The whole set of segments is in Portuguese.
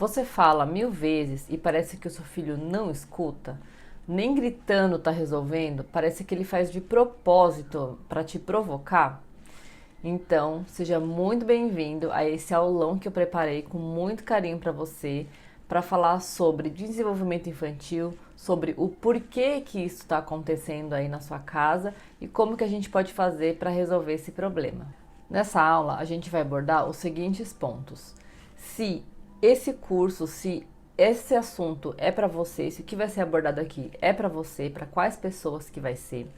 Você fala 1000 vezes e parece que o seu filho não escuta? Nem gritando tá resolvendo? Parece que ele faz de propósito para te provocar? Então, seja muito bem-vindo a esse aulão que eu preparei com muito carinho para falar sobre desenvolvimento infantil, sobre o porquê que isso está acontecendo aí na sua casa e como que a gente pode fazer para resolver esse problema. Nessa aula, a gente vai abordar os seguintes pontos. Se esse curso, se esse assunto é para você, se o que vai ser abordado aqui é para você, para quais pessoas que vai ser.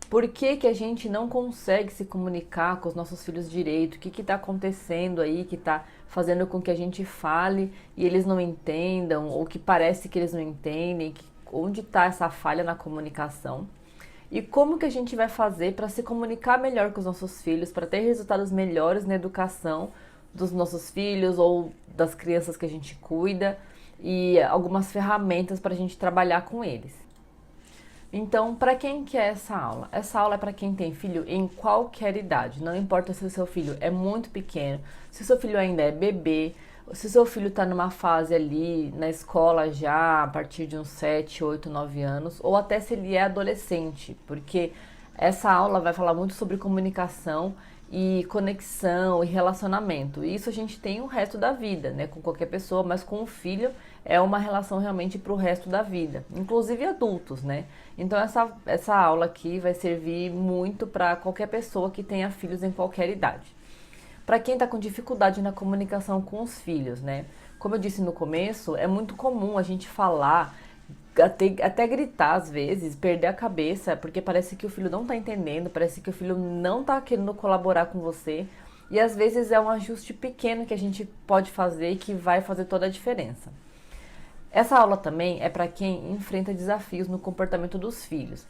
Por que que a gente não consegue se comunicar com os nossos filhos direito? O que está acontecendo aí que está fazendo com que a gente fale e eles não entendam, ou que parece que eles não entendem? Onde está essa falha na comunicação? E como que a gente vai fazer para se comunicar melhor com os nossos filhos, para ter resultados melhores na educação dos nossos filhos ou das crianças que a gente cuida e algumas ferramentas para a gente trabalhar com eles. Então, para quem que é essa aula? Essa aula é para quem tem filho em qualquer idade, não importa se o seu filho é muito pequeno, se o seu filho ainda é bebê, se o seu filho está numa fase ali na escola já a partir de uns 7, 8, 9 anos, ou até se ele é adolescente, porque essa aula vai falar muito sobre comunicação e conexão e relacionamento. E isso a gente tem o resto da vida, né, com qualquer pessoa, mas com o filho é uma relação realmente para o resto da vida, inclusive adultos, né? Então essa aula aqui vai servir muito para qualquer pessoa que tenha filhos em qualquer idade. Para quem está com dificuldade na comunicação com os filhos, né? Como eu disse no começo, é muito comum a gente falar, até gritar às vezes, perder a cabeça, porque parece que o filho não está entendendo, parece que o filho não está querendo colaborar com você. E às vezes é um ajuste pequeno que a gente pode fazer e que vai fazer toda a diferença. Essa aula também é para quem enfrenta desafios no comportamento dos filhos.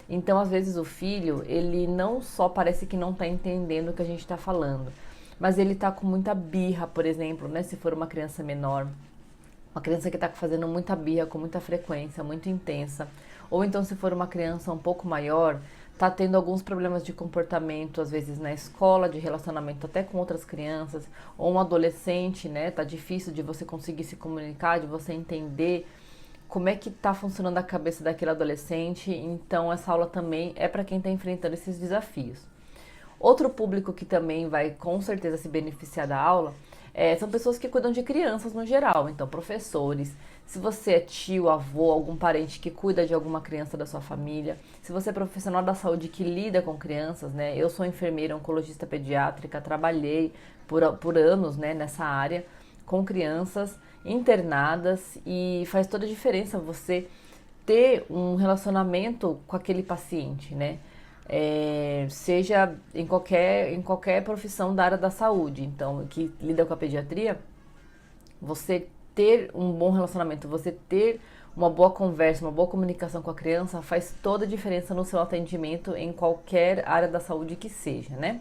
Então, às vezes o filho, ele não só parece que não está entendendo o que a gente está falando, mas ele está com muita birra, por exemplo, né? Se for uma criança menor, uma criança que está fazendo muita birra com muita frequência, muito intensa. Ou então se for uma criança um pouco maior, está tendo alguns problemas de comportamento, às vezes na escola, de relacionamento até com outras crianças. Ou um adolescente, né? Tá difícil de você conseguir se comunicar, de você entender como é que está funcionando a cabeça daquele adolescente. Então essa aula também é para quem está enfrentando esses desafios. Outro público que também vai com certeza se beneficiar da aula são pessoas que cuidam de crianças no geral, então professores, se você é tio, avô, algum parente que cuida de alguma criança da sua família, se você é profissional da saúde que lida com crianças, né? Eu sou enfermeira, oncologista pediátrica, trabalhei por anos, né, nessa área com crianças internadas e faz toda a diferença você ter um relacionamento com aquele paciente, né? Seja em qualquer profissão da área da saúde, então, que lida com a pediatria, você ter um bom relacionamento, você ter uma boa conversa, uma boa comunicação com a criança faz toda a diferença no seu atendimento em qualquer área da saúde que seja, né?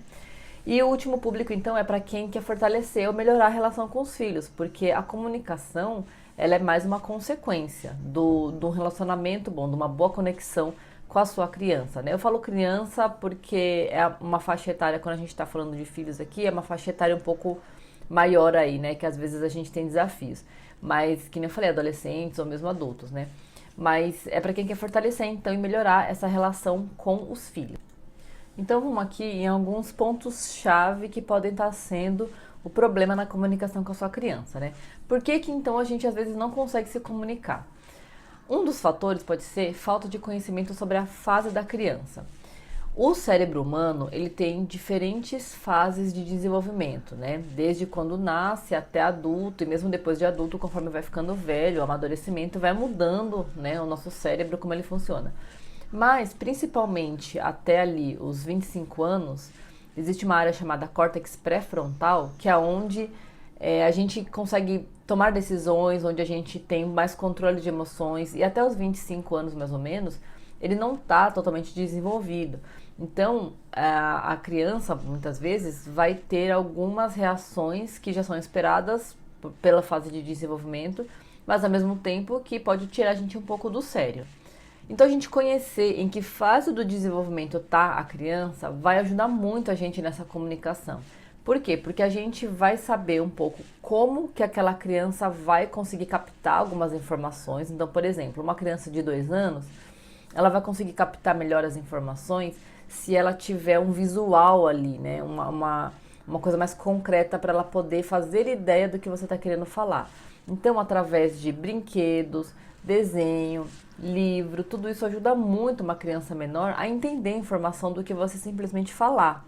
E o último público, então, é para quem quer fortalecer ou melhorar a relação com os filhos, porque a comunicação, ela é mais uma consequência do relacionamento bom, de uma boa conexão com a sua criança, né? Eu falo criança porque é uma faixa etária, quando a gente está falando de filhos aqui, é uma faixa etária um pouco maior aí, né? Que às vezes a gente tem desafios. Mas, que nem eu falei, adolescentes ou mesmo adultos, né? Mas é para quem quer fortalecer, então, e melhorar essa relação com os filhos. Então, vamos aqui em alguns pontos-chave que podem estar sendo o problema na comunicação com a sua criança, né? Por que que, então, a gente às vezes não consegue se comunicar? Um dos fatores pode ser falta de conhecimento sobre a fase da criança. O cérebro humano, ele tem diferentes fases de desenvolvimento, né? Desde quando nasce até adulto e mesmo depois de adulto, conforme vai ficando velho, o amadurecimento vai mudando, né, o nosso cérebro, como ele funciona. Mas, principalmente até ali os 25 anos, existe uma área chamada córtex pré-frontal, que é onde a gente consegue tomar decisões, onde a gente tem mais controle de emoções, e até os 25 anos mais ou menos, ele não está totalmente desenvolvido. Então, a criança, muitas vezes, vai ter algumas reações que já são esperadas pela fase de desenvolvimento, mas ao mesmo tempo que pode tirar a gente um pouco do sério. Então, a gente conhecer em que fase do desenvolvimento está a criança vai ajudar muito a gente nessa comunicação. Por quê? Porque a gente vai saber um pouco como que aquela criança vai conseguir captar algumas informações. Então, por exemplo, uma criança de 2 anos, ela vai conseguir captar melhor as informações se ela tiver um visual ali, né? Uma coisa mais concreta para ela poder fazer ideia do que você está querendo falar. Então, através de brinquedos, desenho, livro, tudo isso ajuda muito uma criança menor a entender a informação do que você simplesmente falar.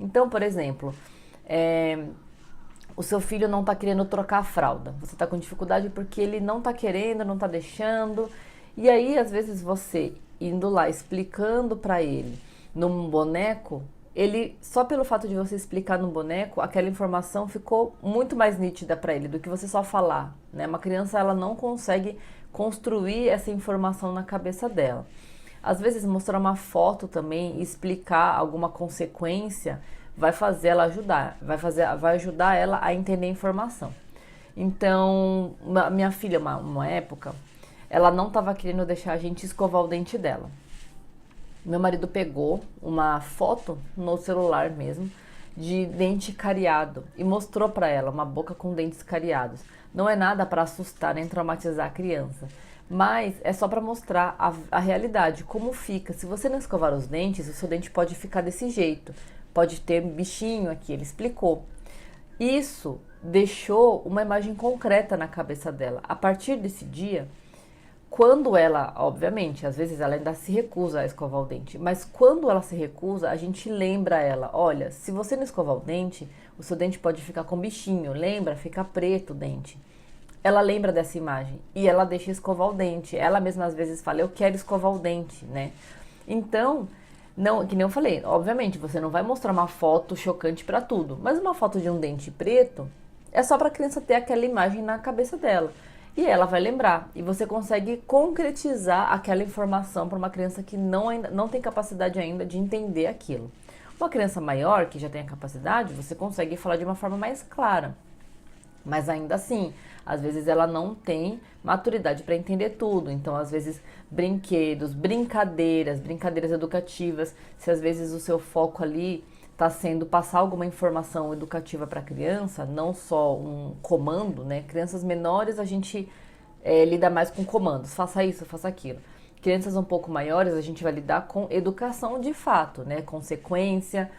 Então, por exemplo, o seu filho não está querendo trocar a fralda. Você está com dificuldade porque ele não está querendo, não está deixando. E aí, às vezes, você indo lá explicando para ele num boneco, ele só pelo fato de você explicar no boneco, aquela informação ficou muito mais nítida para ele do que você só falar, né? Uma criança, ela não consegue construir essa informação na cabeça dela. Às vezes mostrar uma foto também, explicar alguma consequência, vai fazer ela ajudar, vai ajudar ela a entender a informação. Então, minha filha, uma época, ela não estava querendo deixar a gente escovar o dente dela. Meu marido pegou uma foto no celular mesmo de dente cariado e mostrou para ela uma boca com dentes cariados. Não é nada para assustar nem traumatizar a criança, mas é só para mostrar a realidade, como fica. Se você não escovar os dentes, o seu dente pode ficar desse jeito, pode ter bichinho aqui, ele explicou. Isso deixou uma imagem concreta na cabeça dela. A partir desse dia, quando ela, obviamente, às vezes ela ainda se recusa a escovar o dente, mas quando ela se recusa, a gente lembra ela, olha, se você não escovar o dente, o seu dente pode ficar com bichinho, lembra? Fica preto o dente. Ela lembra dessa imagem e ela deixa escovar o dente. Ela mesma às vezes fala, eu quero escovar o dente, né? Então, não, que nem eu falei, obviamente, você não vai mostrar uma foto chocante para tudo, mas uma foto de um dente preto é só para a criança ter aquela imagem na cabeça dela. E ela vai lembrar. E você consegue concretizar aquela informação para uma criança que não tem capacidade ainda de entender aquilo. Uma criança maior, que já tem a capacidade, você consegue falar de uma forma mais clara. Mas ainda assim, às vezes ela não tem maturidade para entender tudo. Então, às vezes, brinquedos, brincadeiras educativas, se às vezes o seu foco ali está sendo passar alguma informação educativa para a criança, não só um comando, né? Crianças menores a gente lida mais com comandos, faça isso, faça aquilo. Crianças um pouco maiores a gente vai lidar com educação de fato, né? Consequência.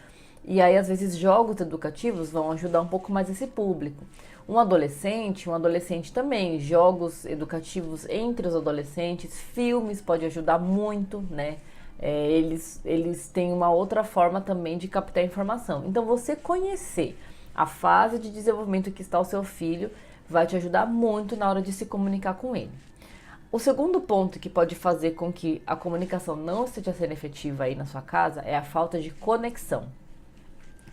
E aí, às vezes, jogos educativos vão ajudar um pouco mais esse público. Um adolescente também, jogos educativos entre os adolescentes, filmes pode ajudar muito, né? Eles têm uma outra forma também de captar informação. Então, você conhecer a fase de desenvolvimento que está o seu filho vai te ajudar muito na hora de se comunicar com ele. O segundo ponto que pode fazer com que a comunicação não esteja sendo efetiva aí na sua casa é a falta de conexão.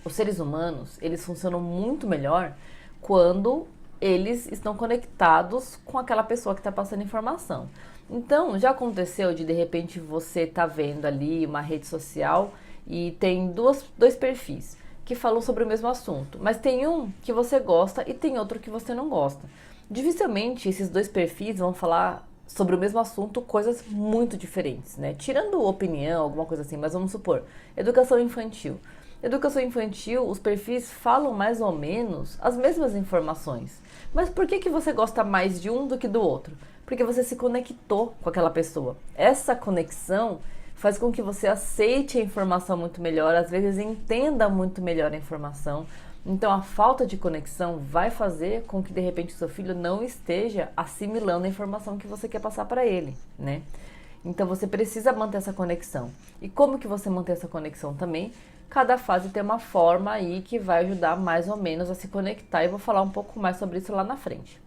Os seres humanos, eles funcionam muito melhor quando eles estão conectados com aquela pessoa que está passando informação. Então, já aconteceu de repente você tá vendo ali uma rede social e tem dois perfis que falam sobre o mesmo assunto, mas tem um que você gosta e tem outro que você não gosta. Dificilmente esses dois perfis vão falar sobre o mesmo assunto coisas muito diferentes, né? Tirando opinião, alguma coisa assim, mas vamos supor, educação infantil. Educação infantil, os perfis falam mais ou menos as mesmas informações. Mas por que você gosta mais de um do que do outro? Porque você se conectou com aquela pessoa. Essa conexão faz com que você aceite a informação muito melhor, às vezes entenda muito melhor a informação. Então a falta de conexão vai fazer com que de repente o seu filho não esteja assimilando a informação que você quer passar para ele, né? Então você precisa manter essa conexão. E como que você mantém essa conexão também? Cada fase tem uma forma aí que vai ajudar mais ou menos a se conectar e vou falar um pouco mais sobre isso lá na frente.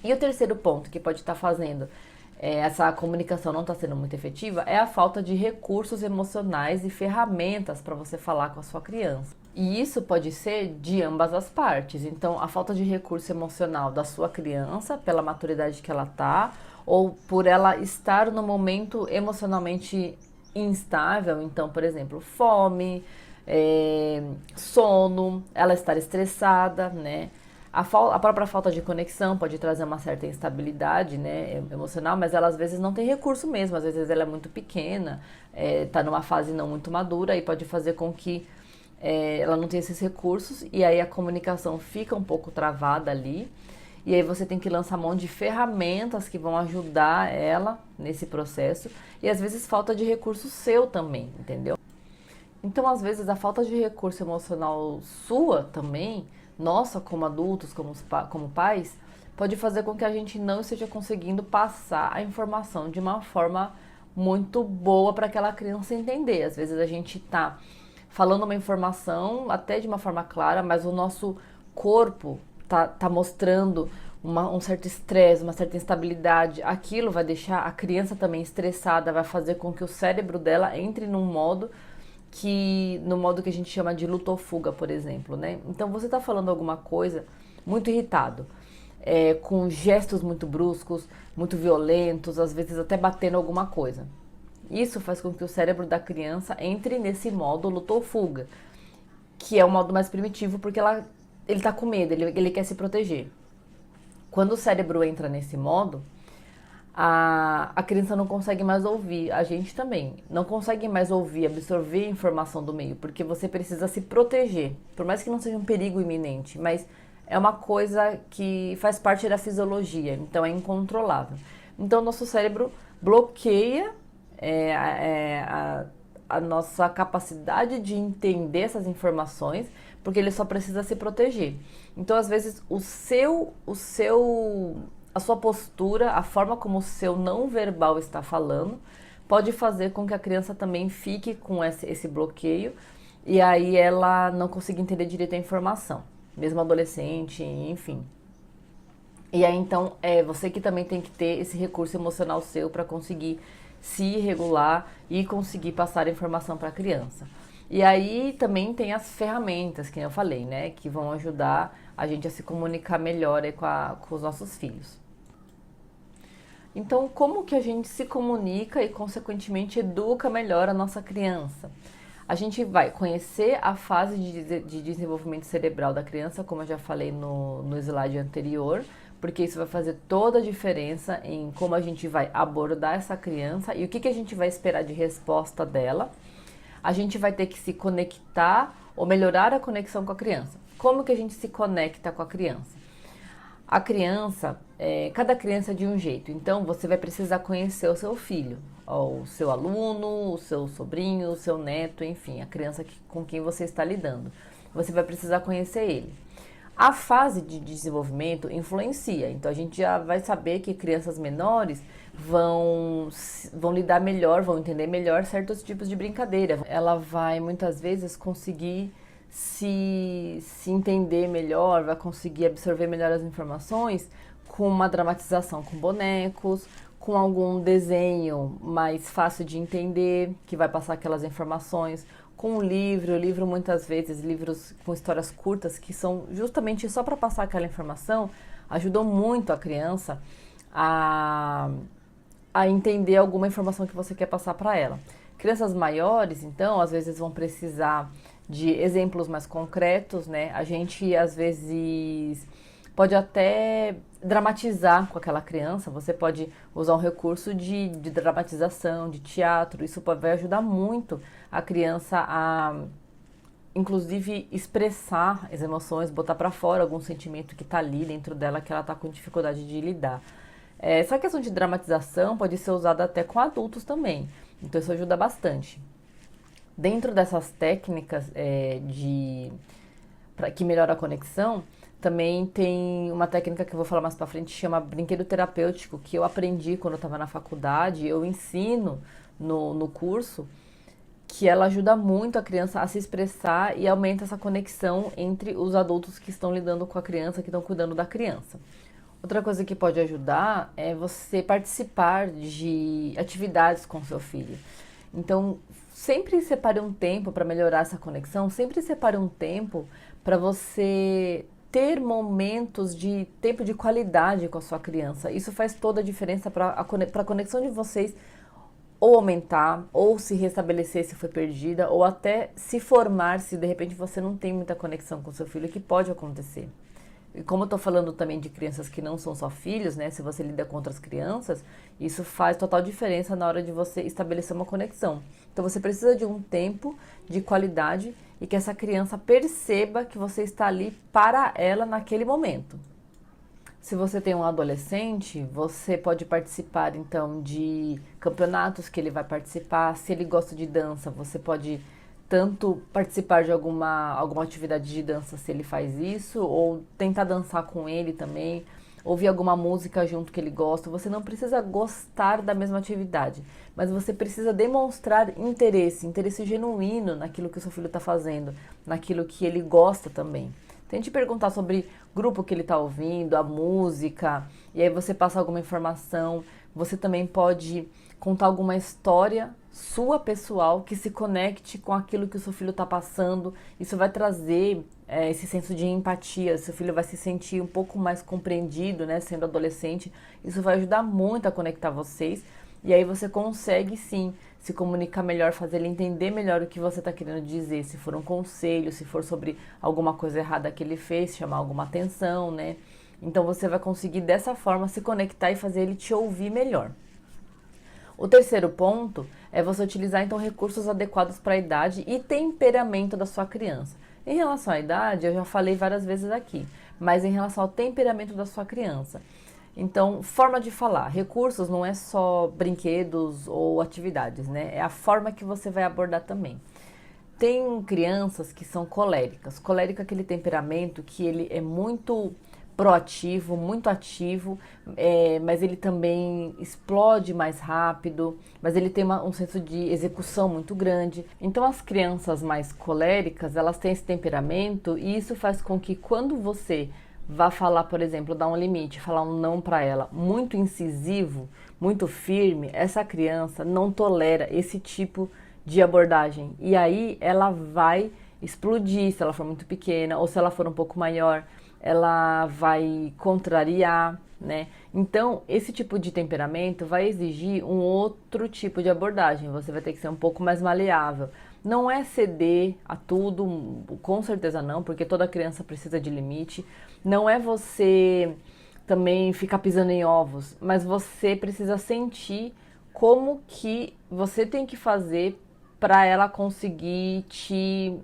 E o terceiro ponto que pode estar fazendo essa comunicação não está sendo muito efetiva é a falta de recursos emocionais e ferramentas para você falar com a sua criança. E isso pode ser de ambas as partes. Então, a falta de recurso emocional da sua criança, pela maturidade que ela está, ou por ela estar no momento emocionalmente instável. Então, por exemplo, fome, sono, ela estar estressada, né? A própria falta de conexão pode trazer uma certa instabilidade, né, emocional, mas ela às vezes não tem recurso mesmo, às vezes ela é muito pequena, está numa fase não muito madura e pode fazer com que ela não tem esses recursos e aí a comunicação fica um pouco travada ali. E aí você tem que lançar mão de ferramentas que vão ajudar ela nesse processo. E às vezes falta de recurso seu também, entendeu? Então, às vezes, a falta de recurso emocional sua também, nossa, como adultos, como pais, pode fazer com que a gente não esteja conseguindo passar a informação de uma forma muito boa para aquela criança entender. Às vezes a gente está falando uma informação até de uma forma clara, mas o nosso corpo tá mostrando um certo estresse, uma certa instabilidade. Aquilo vai deixar a criança também estressada, vai fazer com que o cérebro dela entre no modo que a gente chama de luta ou fuga, por exemplo, né? Então você está falando alguma coisa muito irritado, com gestos muito bruscos, muito violentos, às vezes até batendo alguma coisa. Isso faz com que o cérebro da criança entre nesse modo luta ou fuga, que é o modo mais primitivo porque ele tá com medo, ele quer se proteger. Quando o cérebro entra nesse modo, a criança não consegue mais ouvir, a gente também não consegue mais ouvir, absorver a informação do meio, porque você precisa se proteger, por mais que não seja um perigo iminente, mas é uma coisa que faz parte da fisiologia, então é incontrolável. Então nosso cérebro bloqueia a nossa capacidade de entender essas informações, porque ele só precisa se proteger. Então, às vezes, a sua postura, a forma como o seu não verbal está falando, pode fazer com que a criança também fique com esse bloqueio e aí ela não consiga entender direito a informação, mesmo adolescente, enfim. E aí, então, você que também tem que ter esse recurso emocional seu para conseguir se regular e conseguir passar a informação para a criança. E aí também tem as ferramentas, que eu falei, né, que vão ajudar a gente a se comunicar melhor com os nossos filhos. Então, como que a gente se comunica e, consequentemente, educa melhor a nossa criança? A gente vai conhecer a fase de desenvolvimento cerebral da criança, como eu já falei no slide anterior, porque isso vai fazer toda a diferença em como a gente vai abordar essa criança e o que a gente vai esperar de resposta dela. A gente vai ter que se conectar ou melhorar a conexão com a criança. Como que a gente se conecta com a criança? A criança, cada criança é de um jeito, então você vai precisar conhecer o seu filho, o seu aluno, o seu sobrinho, o seu neto, enfim, a criança com quem você está lidando. Você vai precisar conhecer ele. A fase de desenvolvimento influencia, então a gente já vai saber que crianças menores vão lidar melhor, vão entender melhor certos tipos de brincadeira. Ela vai muitas vezes conseguir se entender melhor, vai conseguir absorver melhor as informações com uma dramatização com bonecos, com algum desenho mais fácil de entender, que vai passar aquelas informações, com um livro muitas vezes, livros com histórias curtas, que são justamente só para passar aquela informação, ajudam muito a criança a entender alguma informação que você quer passar para ela. Crianças maiores, então, às vezes vão precisar de exemplos mais concretos, né? A gente, às vezes, pode até dramatizar com aquela criança, você pode usar um recurso de dramatização, de teatro, isso vai ajudar muito a criança a, inclusive, expressar as emoções, botar para fora algum sentimento que está ali dentro dela, que ela está com dificuldade de lidar. Essa questão de dramatização pode ser usada até com adultos também, então isso ajuda bastante. Dentro dessas técnicas que melhora a conexão, também tem uma técnica que eu vou falar mais pra frente, que chama brinquedo terapêutico, que eu aprendi quando eu estava na faculdade, eu ensino no curso, que ela ajuda muito a criança a se expressar e aumenta essa conexão entre os adultos que estão lidando com a criança, que estão cuidando da criança. Outra coisa que pode ajudar é você participar de atividades com seu filho. Então, sempre separe um tempo para melhorar essa conexão, sempre separe um tempo para você ter momentos de tempo de qualidade com a sua criança. Isso faz toda a diferença para a conexão de vocês ou aumentar, ou se restabelecer se foi perdida, ou até se formar se de repente você não tem muita conexão com seu filho, que pode acontecer. E como eu tô falando também de crianças que não são só filhos, né? Se você lida com outras crianças, isso faz total diferença na hora de você estabelecer uma conexão. Então você precisa de um tempo de qualidade e que essa criança perceba que você está ali para ela naquele momento. Se você tem um adolescente, você pode participar então de campeonatos que ele vai participar. Se ele gosta de dança, você pode tanto participar de alguma atividade de dança se ele faz isso, ou tentar dançar com ele também, ouvir alguma música junto que ele gosta. Você não precisa gostar da mesma atividade, mas você precisa demonstrar interesse genuíno naquilo que o seu filho está fazendo, naquilo que ele gosta também. Tente perguntar sobre o grupo que ele está ouvindo, a música, e aí você passa alguma informação. Você também pode contar alguma história sua pessoal que se conecte com aquilo que o seu filho está passando. Isso vai trazer esse senso de empatia. Seu filho vai se sentir um pouco mais compreendido, né, sendo adolescente. Isso vai ajudar muito a conectar vocês. E aí você consegue sim se comunicar melhor, fazer ele entender melhor o que você está querendo dizer. Se for um conselho, se for sobre alguma coisa errada que ele fez, chamar alguma atenção, né? Então você vai conseguir dessa forma se conectar e fazer ele te ouvir melhor. O terceiro ponto é você utilizar então recursos adequados para a idade e temperamento da sua criança. Em relação à idade, eu já falei várias vezes aqui, mas em relação ao temperamento da sua criança. Então, forma de falar. Recursos não é só brinquedos ou atividades, né? É a forma que você vai abordar também. Tem crianças que são coléricas. Colérica é aquele temperamento que ele é muito proativo, muito ativo, mas ele também explode mais rápido, mas ele tem um senso de execução muito grande. Então as crianças mais coléricas, elas têm esse temperamento e isso faz com que quando você vá falar, por exemplo, dar um limite, falar um não para ela, muito incisivo, muito firme, essa criança não tolera esse tipo de abordagem. E aí ela vai explodir se ela for muito pequena ou se ela for um pouco maior, ela vai contrariar, né? Então, esse tipo de temperamento vai exigir um outro tipo de abordagem. Você vai ter que ser um pouco mais maleável. Não é ceder a tudo, com certeza não, porque toda criança precisa de limite. Não é você também ficar pisando em ovos, mas você precisa sentir como que você tem que fazer para ela conseguir te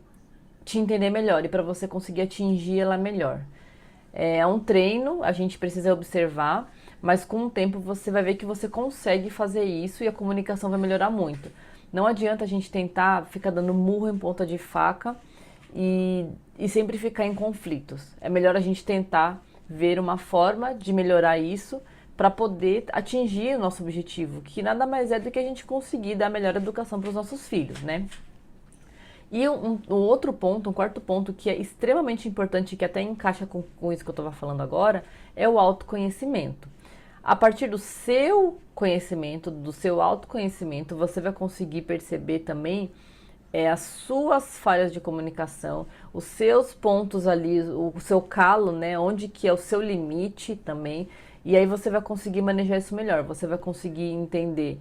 entender melhor e para você conseguir atingir ela melhor. É um treino, a gente precisa observar, mas com o tempo você vai ver que você consegue fazer isso e a comunicação vai melhorar muito. Não adianta a gente tentar ficar dando murro em ponta de faca e sempre ficar em conflitos. É melhor a gente tentar ver uma forma de melhorar isso para poder atingir o nosso objetivo, que nada mais é do que a gente conseguir dar a melhor educação para os nossos filhos, né? E um outro ponto, um quarto ponto que é extremamente importante, que até encaixa com isso que eu estava falando agora, é o autoconhecimento. A partir do seu conhecimento, do seu autoconhecimento, você vai conseguir perceber também as suas falhas de comunicação, os seus pontos ali, o seu calo, né? Onde que é o seu limite também. E aí você vai conseguir manejar isso melhor, você vai conseguir entender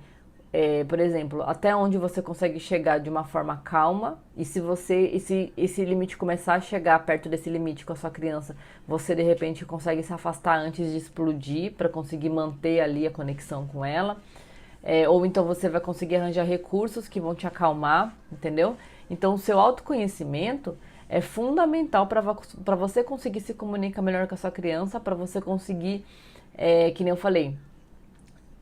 por exemplo, até onde você consegue chegar de uma forma calma, e se esse limite começar a chegar perto desse limite com a sua criança, você de repente consegue se afastar antes de explodir para conseguir manter ali a conexão com ela. Ou então você vai conseguir arranjar recursos que vão te acalmar, entendeu? Então o seu autoconhecimento é fundamental para você conseguir se comunicar melhor com a sua criança, para você conseguir, que nem eu falei,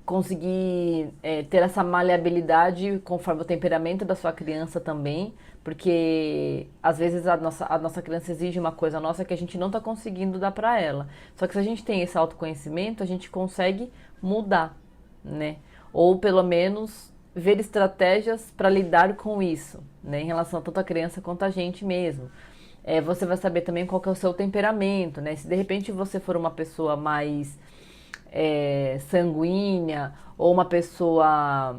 conseguir ter essa maleabilidade conforme o temperamento da sua criança também, porque às vezes a nossa criança exige uma coisa nossa que a gente não está conseguindo dar para ela. Só que se a gente tem esse autoconhecimento, a gente consegue mudar, né? Ou pelo menos ver estratégias para lidar com isso, né? Em relação a tanto a criança quanto a gente mesmo. Você vai saber também qual que é o seu temperamento, né? Se de repente você for uma pessoa mais sanguínea ou uma pessoa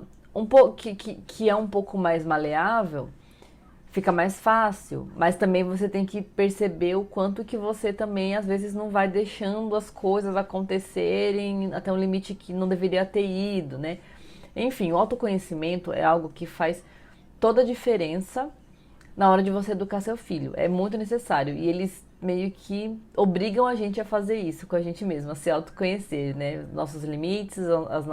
que é um pouco mais maleável, fica mais fácil, mas também você tem que perceber o quanto que você também às vezes não vai deixando as coisas acontecerem até um limite que não deveria ter ido, né? Enfim, o autoconhecimento é algo que faz toda a diferença na hora de você educar seu filho. É muito necessário e meio que obrigam a gente a fazer isso com a gente mesmo, a se autoconhecer, né? Nossos limites, os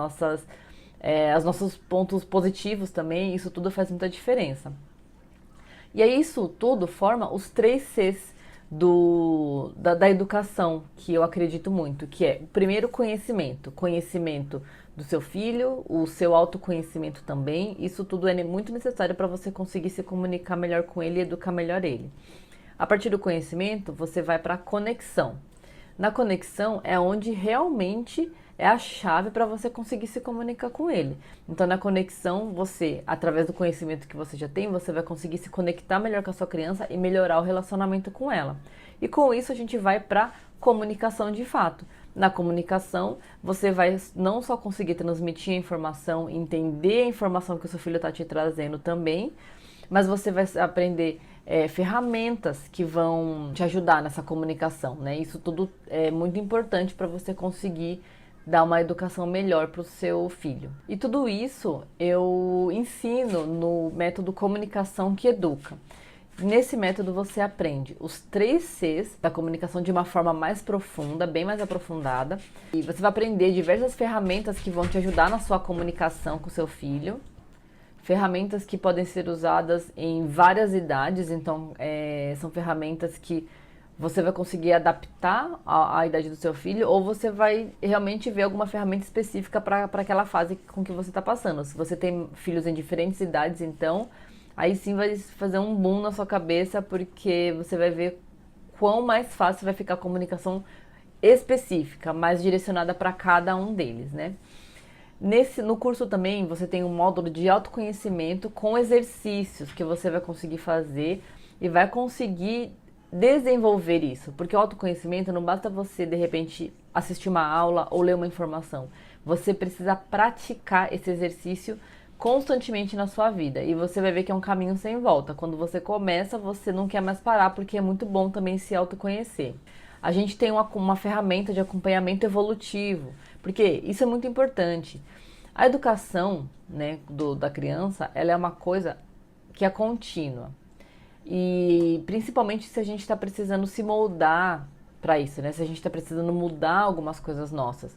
nossos pontos positivos também, isso tudo faz muita diferença. E aí isso tudo forma os 3 Cs da educação, que eu acredito muito, que é o primeiro conhecimento do seu filho, o seu autoconhecimento também, isso tudo é muito necessário para você conseguir se comunicar melhor com ele e educar melhor ele. A partir do conhecimento, você vai para a conexão. Na conexão é onde realmente é a chave para você conseguir se comunicar com ele. Então, na conexão, você, através do conhecimento que você já tem, você vai conseguir se conectar melhor com a sua criança e melhorar o relacionamento com ela. E com isso, a gente vai para comunicação de fato. Na comunicação, você vai não só conseguir transmitir a informação, entender a informação que o seu filho está te trazendo também, mas você vai aprender ferramentas que vão te ajudar nessa comunicação, né? Isso tudo é muito importante para você conseguir dar uma educação melhor para o seu filho. E tudo isso eu ensino no método Comunicação que Educa. Nesse método você aprende os 3 Cs da comunicação de uma forma mais profunda, bem mais aprofundada. E você vai aprender diversas ferramentas que vão te ajudar na sua comunicação com o seu filho. Ferramentas que podem ser usadas em várias idades, então são ferramentas que você vai conseguir adaptar à idade do seu filho, ou você vai realmente ver alguma ferramenta específica para aquela fase com que você está passando. Se você tem filhos em diferentes idades, então, aí sim vai fazer um boom na sua cabeça, porque você vai ver quão mais fácil vai ficar a comunicação específica, mais direcionada para cada um deles, né? No curso também você tem um módulo de autoconhecimento com exercícios que você vai conseguir fazer e vai conseguir desenvolver isso, porque o autoconhecimento não basta você de repente assistir uma aula ou ler uma informação, você precisa praticar esse exercício constantemente na sua vida e você vai ver que é um caminho sem volta. Quando você começa, você não quer mais parar, porque é muito bom também se autoconhecer. A gente tem uma ferramenta de acompanhamento evolutivo, porque isso é muito importante. A educação, né, da criança, ela é uma coisa que é contínua. E principalmente se a gente está precisando se moldar para isso, né? Se a gente está precisando mudar algumas coisas nossas.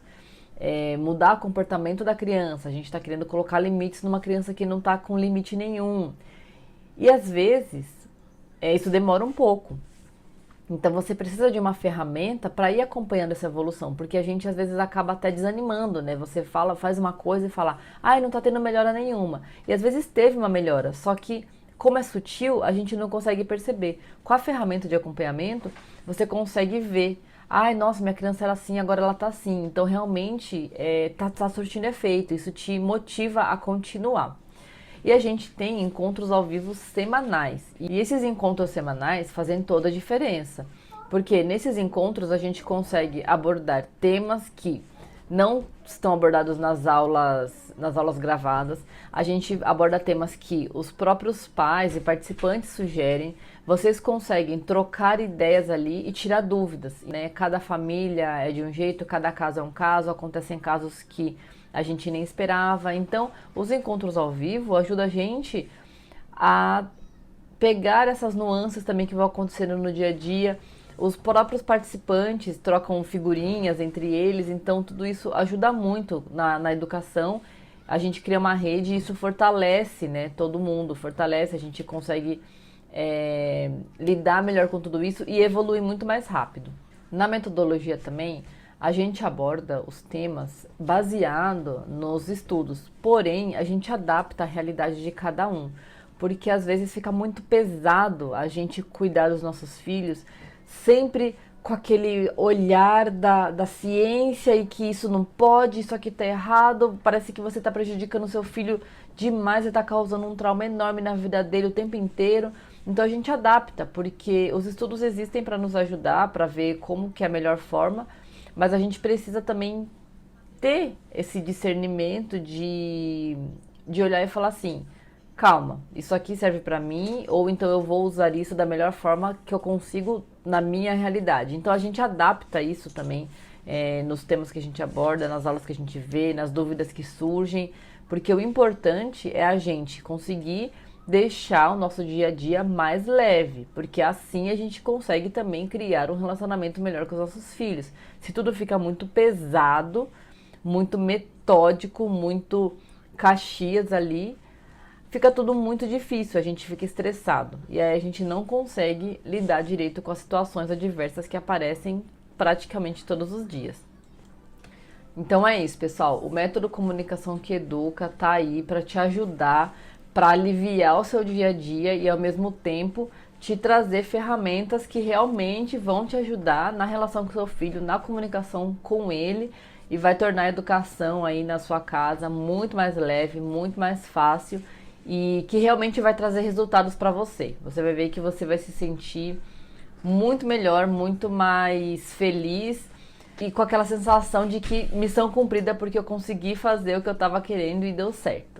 Mudar o comportamento da criança. A gente está querendo colocar limites numa criança que não está com limite nenhum. E às vezes, isso demora um pouco. Então você precisa de uma ferramenta para ir acompanhando essa evolução, porque a gente às vezes acaba até desanimando, né? Você faz uma coisa e fala, ai, não tá tendo melhora nenhuma. E às vezes teve uma melhora, só que como é sutil, a gente não consegue perceber. Com a ferramenta de acompanhamento, você consegue ver, ai, nossa, minha criança era assim, agora ela tá assim. Então realmente tá surtindo efeito, isso te motiva a continuar. E a gente tem encontros ao vivo semanais. E esses encontros semanais fazem toda a diferença. Porque nesses encontros a gente consegue abordar temas que não estão abordados nas aulas gravadas. A gente aborda temas que os próprios pais e participantes sugerem. Vocês conseguem trocar ideias ali e tirar dúvidas, né? Cada família é de um jeito, cada caso é um caso, acontecem casos que a gente nem esperava. Então, os encontros ao vivo ajudam a gente a pegar essas nuances também que vão acontecendo no dia a dia. Os próprios participantes trocam figurinhas entre eles, então tudo isso ajuda muito na educação. A gente cria uma rede e isso fortalece, né, todo mundo, fortalece, a gente consegue lidar melhor com tudo isso e evoluir muito mais rápido. Na metodologia também, a gente aborda os temas baseado nos estudos, porém a gente adapta a realidade de cada um, porque às vezes fica muito pesado a gente cuidar dos nossos filhos sempre com aquele olhar da ciência e que isso não pode, isso aqui tá errado, parece que você tá prejudicando o seu filho demais e tá causando um trauma enorme na vida dele o tempo inteiro. Então a gente adapta, porque os estudos existem para nos ajudar, para ver como que é a melhor forma, mas a gente precisa também ter esse discernimento de olhar e falar assim, calma, isso aqui serve para mim, ou então eu vou usar isso da melhor forma que eu consigo na minha realidade. Então a gente adapta isso também nos temas que a gente aborda, nas aulas que a gente vê, nas dúvidas que surgem, porque o importante é a gente conseguir deixar o nosso dia a dia mais leve, porque assim a gente consegue também criar um relacionamento melhor com os nossos filhos. Se tudo fica muito pesado, muito metódico, muito Caxias ali, fica tudo muito difícil, a gente fica estressado. E aí a gente não consegue lidar direito com as situações adversas que aparecem praticamente todos os dias. Então é isso, pessoal. O método Comunicação que Educa tá aí para te ajudar, para aliviar o seu dia a dia e ao mesmo tempo te trazer ferramentas que realmente vão te ajudar na relação com seu filho, na comunicação com ele e vai tornar a educação aí na sua casa muito mais leve, muito mais fácil e que realmente vai trazer resultados para você. Você vai ver que você vai se sentir muito melhor, muito mais feliz e com aquela sensação de que missão cumprida porque eu consegui fazer o que eu estava querendo e deu certo.